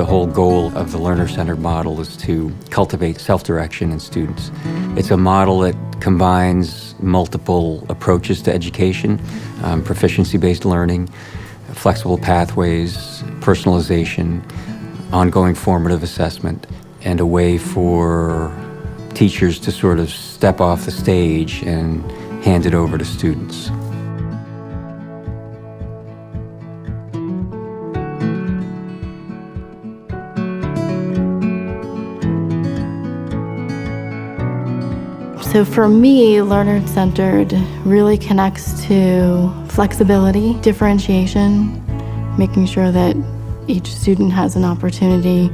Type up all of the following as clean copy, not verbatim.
The whole goal of the learner-centered model is to cultivate self-direction in students. It's a model that combines multiple approaches to education, proficiency-based learning, flexible pathways, personalization, ongoing formative assessment, and a way for teachers to sort of step off the stage and hand it over to students. So for me, learner-centered really connects to flexibility, differentiation, making sure that each student has an opportunity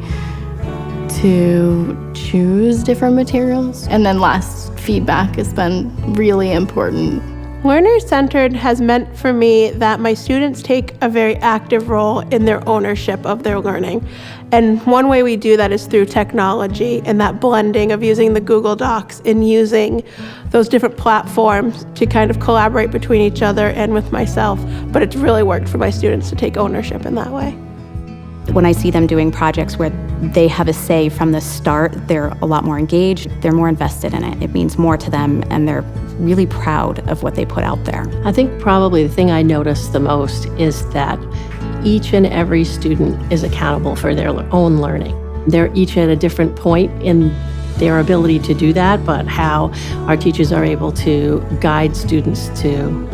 to choose different materials. And then last, feedback has been really important. Learner-centered has meant for me that my students take a very active role in their ownership of their learning. And one way we do that is through technology and that blending of using the Google Docs and using those different platforms to kind of collaborate between each other and with myself. But it's really worked for my students to take ownership in that way. When I see them doing projects where they have a say from the start, they're a lot more engaged, they're more invested in it. It means more to them, and they're really proud of what they put out there. I think probably the thing I notice the most is that each and every student is accountable for their own learning. They're each at a different point in their ability to do that, but how our teachers are able to guide students to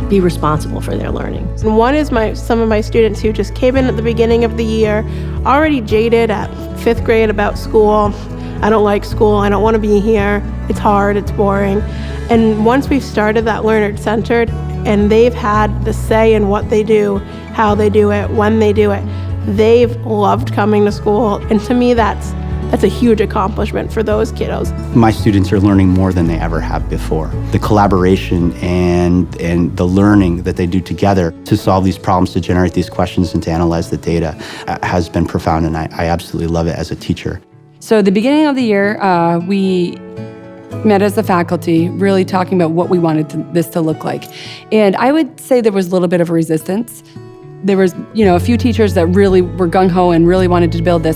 be responsible for their learning. And one is some of my students who just came in at the beginning of the year, already jaded at 5th grade about school. I don't like school, I don't want to be here, it's hard, it's boring. And once we've started that learner-centered, and they've had the say in what they do, how they do it, when they do it, they've loved coming to school. And to me, that's a huge accomplishment for those kiddos. My students are learning more than they ever have before. The collaboration and the learning that they do together to solve these problems, to generate these questions and to analyze the data has been profound, and I absolutely love it as a teacher. So at the beginning of the year, we met as a faculty, really talking about what we wanted this to look like. And I would say there was a little bit of a resistance. There was, a few teachers that really were gung-ho and really wanted to build this.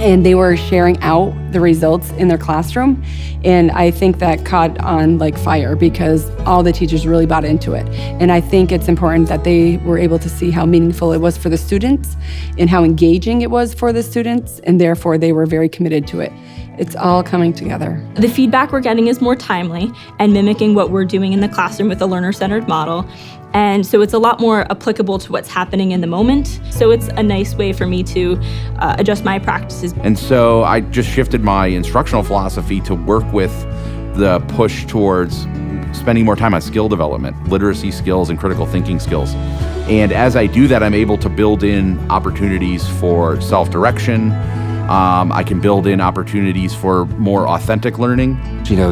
And they were sharing out the results in their classroom. And I think that caught on like fire because all the teachers really bought into it. And I think it's important that they were able to see how meaningful it was for the students and how engaging it was for the students, and therefore they were very committed to it. It's all coming together. The feedback we're getting is more timely and mimicking what we're doing in the classroom with a learner-centered model. And so it's a lot more applicable to what's happening in the moment. So it's a nice way for me to adjust my practices. And so I just shifted my instructional philosophy to work with the push towards spending more time on skill development, literacy skills and critical thinking skills. And as I do that, I'm able to build in opportunities for self-direction. I can build in opportunities for more authentic learning.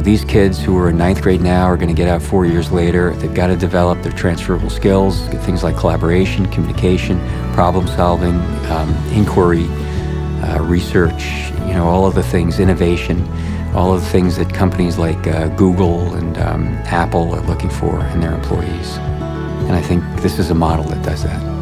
These kids who are in 9th grade now are going to get out 4 years later. They've got to develop their transferable skills, things like collaboration, communication, problem solving, inquiry, research, all of the things, innovation, all of the things that companies like Google and Apple are looking for in their employees. And I think this is a model that does that.